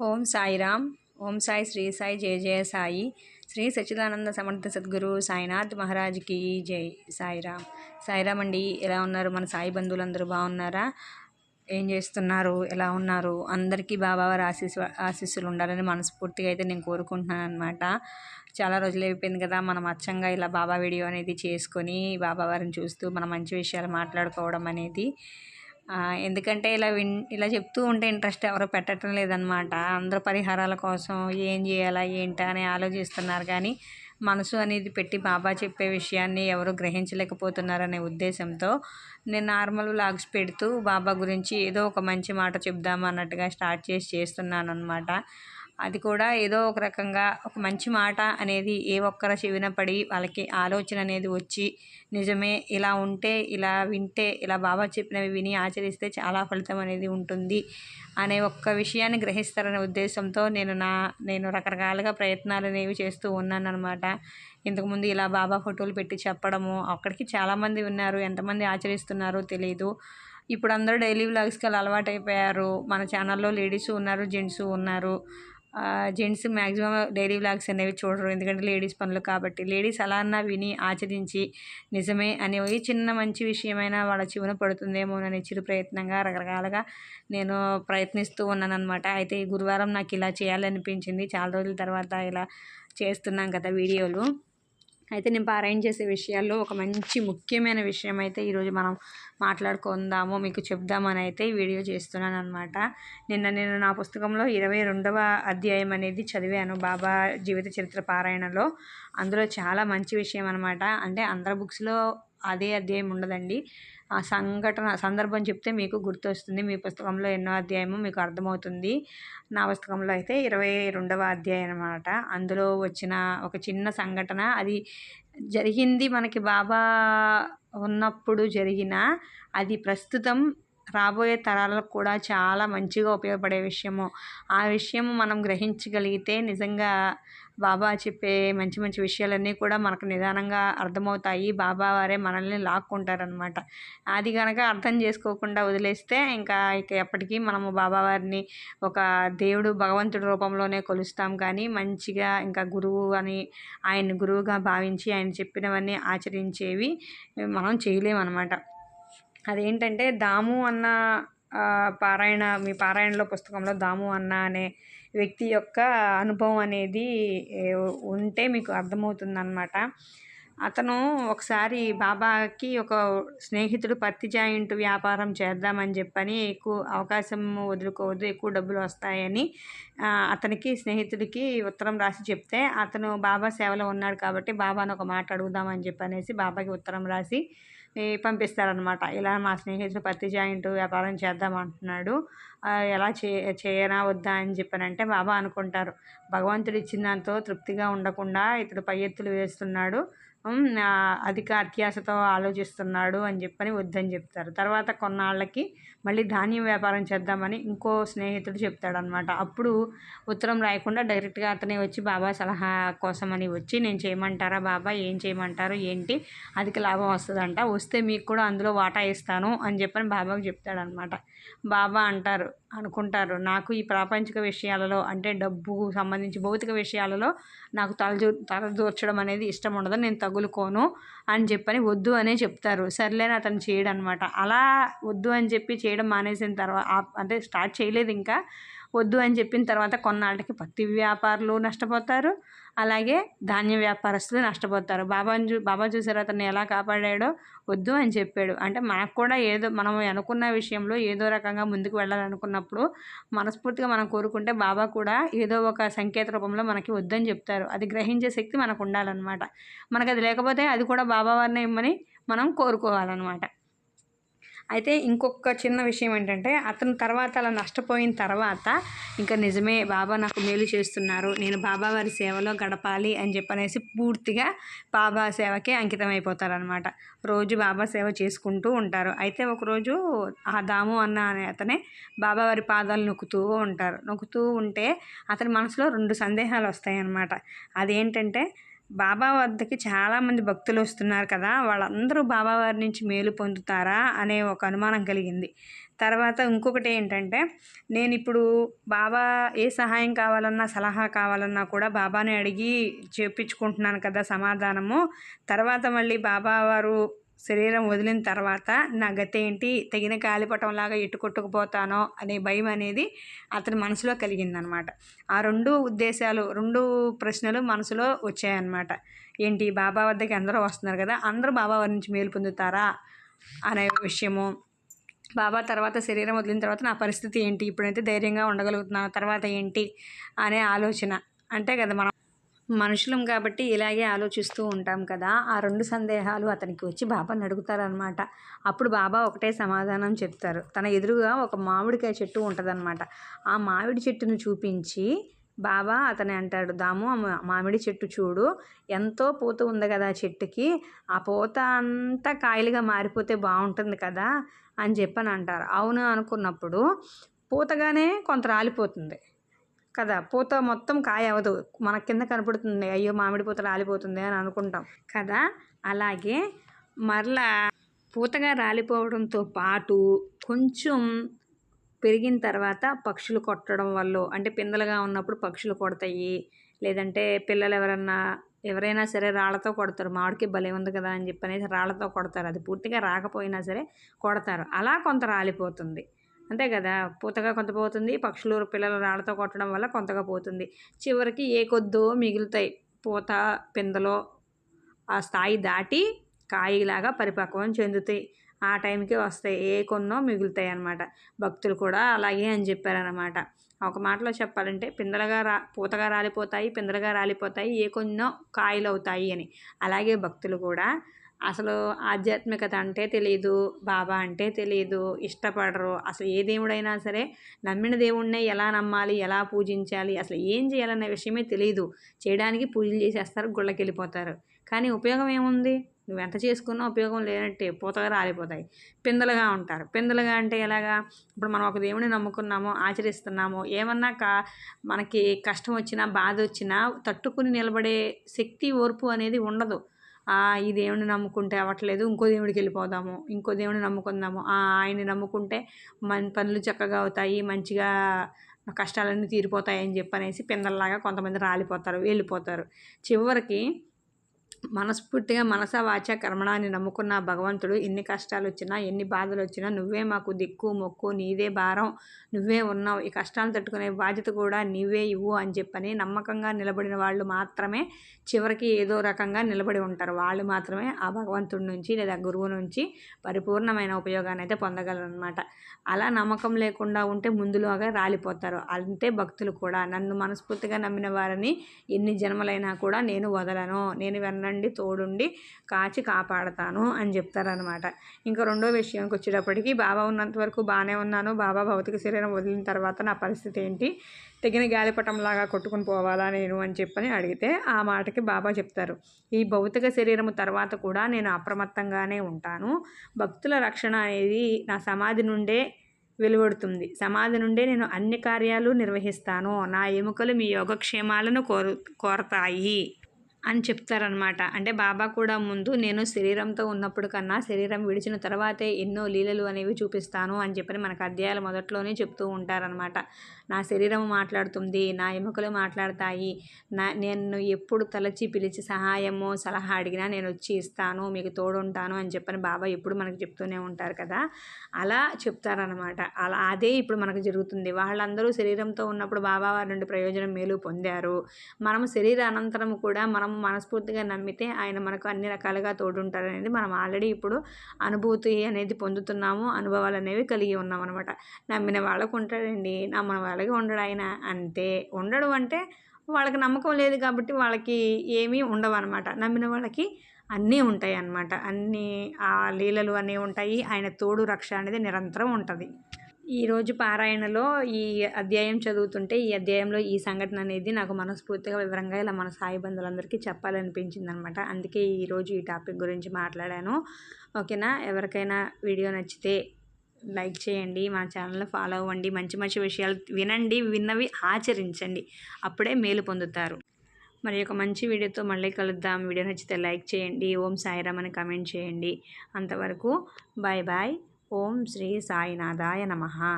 ఓం సాయిరామ్. ఓం సాయి శ్రీ సాయి జయ జయ సాయి. శ్రీ సచ్చిదానంద సమర్థ సద్గురు సాయినాథ్ మహారాజ్కి జై. సాయిరామ్. సాయిరామ్ అండి. ఎలా ఉన్నారు మన సాయి బంధువులందరూ? బాగున్నారా? ఏం చేస్తున్నారు? ఎలా ఉన్నారు? అందరికీ బాబావారి ఆశీస్సులు ఉండాలని మనస్ఫూర్తిగా అయితే నేను కోరుకుంటున్నాను అనమాట. చాలా రోజులు అయిపోయింది కదా మనం అచ్చంగా ఇలా బాబా వీడియో అనేది చేసుకొని బాబావారిని చూస్తూ మన మంచి విషయాలు మాట్లాడుకోవడం అనేది. ఎందుకంటే ఇలా చెప్తూ ఉంటే ఇంట్రెస్ట్ ఎవరో పెట్టడం లేదనమాట. అందరూ పరిహారాల కోసం ఏం చేయాలా ఏంటా అని ఆలోచిస్తున్నారు, కానీ మనసు అనేది పెట్టి బాబా చెప్పే విషయాన్ని ఎవరు గ్రహించలేకపోతున్నారనే ఉద్దేశంతో నేను నార్మల్ వ్లాగ్స్ పెడుతూ బాబా గురించి ఏదో ఒక మంచి మాట చెప్దాము అన్నట్టుగా స్టార్ట్ చేస్తున్నాను అనమాట. అది కూడా ఏదో ఒక రకంగా ఒక మంచి మాట అనేది ఏ ఒక్కరి చెవిన పడి వాళ్ళకి ఆలోచన అనేది వచ్చి నిజమే ఇలా ఉంటే, ఇలా వింటే, ఇలా బాబా చెప్పినవి విని ఆచరిస్తే చాలా ఫలితం అనేది ఉంటుంది అనే ఒక్క విషయాన్ని గ్రహిస్తారనే ఉద్దేశంతో నేను రకరకాలుగా ప్రయత్నాలు అనేవి చేస్తూ ఉన్నాను అనమాట. ఇంతకుముందు ఇలా బాబా ఫోటోలు పెట్టి చెప్పడము, అక్కడికి చాలామంది ఉన్నారు, ఎంతమంది ఆచరిస్తున్నారో తెలియదు. ఇప్పుడు అందరూ డైలీ వ్లాగ్స్కి అలా అలవాటు అయిపోయారు. మన ఛానల్లో లేడీస్ ఉన్నారు, జెంట్స్ ఉన్నారు. జెంట్స్ మ్యాక్సిమం డైలీ వ్లాగ్స్ అనేవి చూడరు, ఎందుకంటే లేడీస్ పనులు కాబట్టి. లేడీస్ అలా అన్నా విని ఆచరించి నిజమే అనే చిన్న మంచి విషయమైనా వాళ్ళ చెవున పడుతుందేమోనని చిరు ప్రయత్నంగా రకరకాలుగా నేను ప్రయత్నిస్తూ ఉన్నాను అనమాట. అయితే ఈ గురువారం నాకు ఇలా చేయాలనిపించింది. చాలా రోజుల తర్వాత ఇలా చేస్తున్నాం కదా వీడియోలు. అయితే నేను పారాయణ చేసే విషయాల్లో ఒక మంచి ముఖ్యమైన విషయం అయితే ఈరోజు మనం మాట్లాడుకుందాము, మీకు చెప్దామని అయితే ఈ వీడియో చేస్తున్నాను అనమాట. నేను నా పుస్తకంలో 22వ అధ్యాయం అనేది చదివాను బాబా జీవిత చరిత్ర పారాయణలో. అందులో చాలా మంచి విషయం అనమాట. అంటే అందరి బుక్స్లో అదే అధ్యాయం ఉండదండి. ఆ సందర్భం చెప్తే మీకు గుర్తొస్తుంది. మీ పుస్తకంలో ఎన్నో అధ్యాయమో మీకు అర్థమవుతుంది. నా పుస్తకంలో అయితే 22వ అధ్యాయం అనమాట. అందులో వచ్చిన ఒక చిన్న సంఘటన, అది జరిగింది మనకి బాబా ఉన్నప్పుడు జరిగిన, అది ప్రస్తుతం రాబోయే తరాలకు కూడా చాలా మంచిగా ఉపయోగపడే విషయము. ఆ విషయము మనం గ్రహించగలిగితే నిజంగా బాబా చెప్పే మంచి మంచి విషయాలన్నీ కూడా మనకు నిదానంగా అర్థమవుతాయి. బాబా వారే మనల్ని లాక్కుంటారనమాట. అది కనుక అర్థం చేసుకోకుండా వదిలేస్తే ఇంకా ఎప్పటికీ మనము బాబా వారిని ఒక దేవుడు భగవంతుడి రూపంలోనే కొలుస్తాం, కానీ మంచిగా ఇంకా గురువు అని ఆయన్ని గురువుగా భావించి ఆయన చెప్పినవన్నీ ఆచరించేవి మనం చేయలేమన్నమాట. అదేంటంటే దాము అన్న మీ పారాయణలో పుస్తకంలో దాము అన్న అనే వ్యక్తి యొక్క అనుభవం అనేది ఉంటే మీకు అర్థమవుతుందన్నమాట. అతను ఒకసారి బాబాకి ఒక స్నేహితుడు పత్తి జాయింట్ వ్యాపారం చేద్దామని చెప్పని, ఎక్కువ అవకాశం వదులుకోవద్దు, ఎక్కువ డబ్బులు వస్తాయని అతనికి స్నేహితుడికి ఉత్తరం రాసి చెప్తే, అతను బాబా సేవలో ఉన్నాడు కాబట్టి బాబాను ఒక మాట అడుగుదామని చెప్పనేసి బాబాకి ఉత్తరం రాసి పంపిస్తారనమాట. ఇలా మా స్నేహితుడు పత్తి జాయింట్ వ్యాపారం చేద్దామంటున్నాడు, ఎలా చేయనా వద్దా అని చెప్పానంటే బాబా అనుకుంటారు, భగవంతుడు ఇచ్చిన దాంతో తృప్తిగా ఉండకుండా ఇతడు పై ఎత్తులు వేస్తున్నాడు, అధిక అత్యాశతో ఆలోచిస్తున్నాడు అని చెప్పని వద్దని చెప్తారు. తర్వాత కొన్నాళ్ళకి మళ్ళీ ధాన్యం వ్యాపారం చేద్దామని ఇంకో స్నేహితుడు చెప్తాడనమాట. అప్పుడు ఉత్తరం రాయకుండా డైరెక్ట్గా అతనే వచ్చి బాబా సలహా కోసమని వచ్చి, నేను చేయమంటారా బాబా, ఏం చేయమంటారు ఏంటి, అధిక లాభం వస్తుందంట, వస్తే మీకు కూడా అందులో వాటా ఇస్తాను అని చెప్పని బాబాకు చెప్తాడనమాట. బాబా అనుకుంటారు, నాకు ఈ ప్రాపంచిక విషయాలలో అంటే డబ్బు సంబంధించి భౌతిక విషయాలలో నాకు తలదూర్చడం అనేది ఇష్టం ఉండదు, నేను తగులుకోను అని చెప్పని వద్దు అనే చెప్తారు. సర్లేని అతను చేయడనమాట. అలా వద్దు అని చెప్పి చేయడం మానేసిన తర్వాత, అంటే స్టార్ట్ చేయలేదు ఇంకా, వద్దు అని చెప్పిన తర్వాత కొన్నాళ్ళకి పత్తి వ్యాపారులు నష్టపోతారు, అలాగే ధాన్య వ్యాపారస్తులు నష్టపోతారు. బాబా చూసారు అతన్ని ఎలా కాపాడాడో, వద్దు అని చెప్పాడు. అంటే మనకు కూడా ఏదో మనం అనుకున్న విషయంలో ఏదో రకంగా ముందుకు వెళ్ళాలనుకున్నప్పుడు మనస్ఫూర్తిగా మనం కోరుకుంటే బాబా కూడా ఏదో ఒక సంకేత రూపంలో మనకి వద్దని చెప్తారు. అది గ్రహించే శక్తి మనకు ఉండాలన్నమాట. మనకు అది లేకపోతే అది కూడా బాబా వారిని ఇమ్మని మనం కోరుకోవాలన్నమాట. అయితే ఇంకొక చిన్న విషయం ఏంటంటే, అతను తర్వాత అలా నష్టపోయిన తర్వాత ఇంకా నిజమే బాబా నాకు మేలు చేస్తున్నారు, నేను బాబా వారి సేవలో గడపాలి అని చెప్పనేసి పూర్తిగా బాబా సేవకే అంకితం అయిపోతారనమాట. రోజు బాబా సేవ చేసుకుంటూ ఉంటారు. అయితే ఒకరోజు ఆ దాము అనే అతనే బాబా వారి పాదాలు నొక్కుతూ ఉంటే అతని మనసులో 2 సందేహాలు వస్తాయి అన్నమాట. అదేంటంటే, బాబా వద్దకి చాలామంది భక్తులు వస్తున్నారు కదా, వాళ్ళందరూ బాబావారి నుంచి మేలు పొందుతారా అనే ఒక అనుమానం కలిగింది. తర్వాత ఇంకొకటి ఏంటంటే, నేను ఇప్పుడు బాబా ఏ సహాయం కావాలన్నా సలహా కావాలన్నా కూడా బాబాని అడిగి చేపించుకుంటున్నాను కదా సమాధానము. తర్వాత మళ్ళీ బాబావారు శరీరం వదిలిన తర్వాత నా గతి ఏంటి, తెగిన గాలిపటంలాగా ఎటు కొట్టుకుపోతానో అనే భయం అనేది అతని మనసులో కలిగిందనమాట. ఆ రెండు ప్రశ్నలు మనసులో వచ్చాయన్నమాట. ఏంటి, బాబా వద్దకి అందరూ వస్తున్నారు కదా, అందరూ బాబా వారి నుంచి మేలు పొందుతారా అనే విషయము, బాబా తర్వాత శరీరం వదిలిన తర్వాత నా పరిస్థితి ఏంటి, ఇప్పుడైతే ధైర్యంగా ఉండగలుగుతున్నాను, తర్వాత ఏంటి అనే ఆలోచన. అంటే కదా, మనం మనుషులం కాబట్టి ఇలాగే ఆలోచిస్తూ ఉంటాం కదా. ఆ రెండు సందేహాలు అతనికి వచ్చి బాబాని అడుగుతారనమాట. అప్పుడు బాబా ఒకటే సమాధానం చెప్తారు. తన ఎదురుగా ఒక మామిడికాయ చెట్టు ఉంటుందన్నమాట. ఆ మామిడి చెట్టును చూపించి బాబా అతని అంటాడు, దాము మామిడి చెట్టు చూడు, ఎంతో పూత ఉంది కదా ఆ చెట్టుకి, ఆ పూత అంతా కాయలుగా మారిపోతే బాగుంటుంది కదా అని చెప్పని అంటారు. అవును అనుకున్నప్పుడు పూతగానే కొంత రాలిపోతుంది కదా, పూత మొత్తం కాయ అవ్వదు, మన కింద కనపడుతుంది, అయ్యో మామిడి పూత రాలిపోతుంది అని అనుకుంటాం కదా. అలాగే మరలా పూతగా రాలిపోవడంతో పాటు కొంచెం పెరిగిన తర్వాత పక్షులు కొట్టడం వల్ల, అంటే పిందలుగా ఉన్నప్పుడు పక్షులు కొడతాయి, లేదంటే పిల్లలు ఎవరైనా సరే రాళ్లతో కొడతారు, మామిడికి భలే ఉంది కదా అని చెప్పనేసి రాళ్లతో కొడతారు, అది పూర్తిగా రాకపోయినా సరే కొడతారు, అలా కొంత రాలిపోతుంది. అంతే కదా, పూతగా కొంత పోతుంది, పక్షులు పిల్లలు రాళ్లతో కొట్టడం వల్ల కొంతగా పోతుంది, చివరికి ఏ కొద్దో మిగులుతాయి, పూత పిందలో ఆ స్థాయి దాటి కాయలాగా పరిపక్వం చెందుతాయి, ఆ టైంకి వస్తాయి, ఏ కొన్నో మిగులుతాయి అన్నమాట. భక్తులు కూడా అలాగే అని చెప్పారనమాట. ఒక మాటలో చెప్పాలంటే పూతగా రాలిపోతాయి, పిందలుగా రాలిపోతాయి, ఏ కొన్నో కాయలు అవుతాయి అని. అలాగే భక్తులు కూడా అసలు ఆధ్యాత్మికత అంటే తెలియదు, బాబా అంటే తెలియదు, ఇష్టపడరు, అసలు ఏ దేవుడైనా సరే నమ్మిన దేవుడినే ఎలా నమ్మాలి, ఎలా పూజించాలి, అసలు ఏం చేయాలనే విషయమే తెలియదు, చేయడానికి పూజలు చేసేస్తారు, గుళ్ళకి వెళ్ళిపోతారు, కానీ ఉపయోగం ఏముంది, నువ్వు ఎంత చేసుకున్నా ఉపయోగం లేనట్టే, పూతగా రాలిపోతాయి, పిందలుగా ఉంటారు. పిందలుగా అంటే ఎలాగా, ఇప్పుడు మనం ఒక దేవుడిని నమ్ముకున్నాము, ఆచరిస్తున్నాము, ఏమన్నా మనకి కష్టం వచ్చినా బాధ వచ్చినా తట్టుకుని నిలబడే శక్తి ఓర్పు అనేది ఉండదు. ఈ దేవుడిని నమ్ముకుంటే అవ్వట్లేదు, ఇంకో దేవుడికి వెళ్ళిపోదాము, ఇంకో దేవుడిని నమ్ముకుందాము, ఆయన్ని నమ్ముకుంటే పనులు చక్కగా అవుతాయి, మంచిగా కష్టాలన్నీ తీరిపోతాయి అని చెప్పనేసి పిందల్లాగా కొంతమంది రాలిపోతారు, వెళ్ళిపోతారు. చివరికి మనస్ఫూర్తిగా మనస వాచ కర్మణాన్ని నమ్ముకున్న భగవంతుడు ఎన్ని కష్టాలు వచ్చినా, ఎన్ని బాధలు వచ్చినా, నువ్వే మాకు దిక్కు మొక్కు, నీదే భారం, నువ్వే ఉన్నావు, ఈ కష్టాలను తట్టుకునే బాధ్యత కూడా నీవే ఇవ్వు అని చెప్పని నమ్మకంగా నిలబడిన వాళ్ళు మాత్రమే చివరికి ఏదో రకంగా నిలబడి ఉంటారు. వాళ్ళు మాత్రమే ఆ భగవంతుడి నుంచి లేదా గురువు నుంచి పరిపూర్ణమైన ఉపయోగాన్ని అయితే పొందగలరనమాట. అలా నమ్మకం లేకుండా ఉంటే ముందులోగా రాలిపోతారు. అంతే భక్తులు కూడా, నన్ను మనస్ఫూర్తిగా నమ్మిన వారిని ఎన్ని జన్మలైనా కూడా నేను వదలను, నేను వెన్నండి తోడుండి కాచి కాపాడతాను అని చెప్తారనమాట. ఇంకా రెండో విషయానికి వచ్చేటప్పటికి, బాబా ఉన్నంత వరకు బాగానే ఉన్నాను, బాబా భౌతిక శరీరం వదిలిన తర్వాత నా పరిస్థితి ఏంటి, తెగిన గాలిపటంలాగా కొట్టుకుని పోవాలా నేను అని చెప్పని అడిగితే ఆ మాటకి బాబా చెప్తారు, ఈ భౌతిక శరీరము తర్వాత కూడా నేను అప్రమత్తంగానే ఉంటాను, భక్తుల రక్షణ అనేది నా సమాధి నుండే వెలువడుతుంది, సమాధి నుండే నేను అన్ని కార్యాలు నిర్వహిస్తాను, నా ఎముకలు మీ యోగక్షేమాలను కోరతాయి అని చెప్తారనమాట. అంటే బాబా కూడా ముందు నేను శరీరంతో ఉన్నప్పుడు కన్నా శరీరం విడిచిన తర్వాతే ఎన్నో లీలలు అనేవి చూపిస్తాను అని చెప్పని మనకు అధ్యాయాల మొదట్లోనే చెప్తూ ఉంటారనమాట. నా శరీరం మాట్లాడుతుంది, నా ఎముకలు మాట్లాడతాయి, నేను ఎప్పుడు తలచి పిలిచి సహాయము సలహా అడిగినా నేను వచ్చి ఇస్తాను, మీకు తోడుంటాను అని చెప్పని బాబా ఎప్పుడు మనకు చెప్తూనే ఉంటారు కదా, అలా చెప్తారనమాట. అదే ఇప్పుడు మనకు జరుగుతుంది. వాళ్ళందరూ శరీరంతో ఉన్నప్పుడు బాబా వారి నుండి ప్రయోజనం మేలు పొందారు, మనము శరీర అనంతరం కూడా మనం మనస్ఫూర్తిగా నమ్మితే ఆయన మనకు అన్ని రకాలుగా తోడుంటారనేది మనం ఆల్రెడీ ఇప్పుడు అనుభూతి అనేది పొందుతున్నాము, అనుభవాలు అనేవి కలిగి ఉన్నాం అనమాట. నమ్మిన వాళ్ళకు ఉంటాడండి, నమ్మని వాళ్ళకి ఉండడు ఆయన, అంతే. ఉండడు అంటే వాళ్ళకి నమ్మకం లేదు కాబట్టి వాళ్ళకి ఏమీ ఉండవు అనమాట, నమ్మిన వాళ్ళకి అన్నీ ఉంటాయి అన్నమాట, అన్నీ ఆ లీలలు అన్నీ ఉంటాయి, ఆయన తోడు రక్ష అనేది నిరంతరం ఉంటుంది. ఈరోజు పారాయణలో ఈ అధ్యాయం చదువుతుంటే ఈ అధ్యాయంలో ఈ సంఘటన అనేది నాకు మనస్ఫూర్తిగా వివరంగా ఇలా మన సాయి బంధువులందరికీ చెప్పాలనిపించింది అనమాట. అందుకే ఈరోజు ఈ టాపిక్ గురించి మాట్లాడాను. ఓకేనా, ఎవరికైనా వీడియో నచ్చితే లైక్ చేయండి, మా ఛానల్ని ఫాలో అవ్వండి, మంచి మంచి విషయాలు వినండి, విన్నవి ఆచరించండి, అప్పుడే మేలు పొందుతారు. మరి ఒక మంచి వీడియోతో మళ్ళీ కలుద్దాం. వీడియో నచ్చితే లైక్ చేయండి. ఓం సాయిరామ్ అని కామెంట్ చేయండి. అంతవరకు బాయ్ బాయ్. ఓం శ్రీ సాయినాథాయ నమః.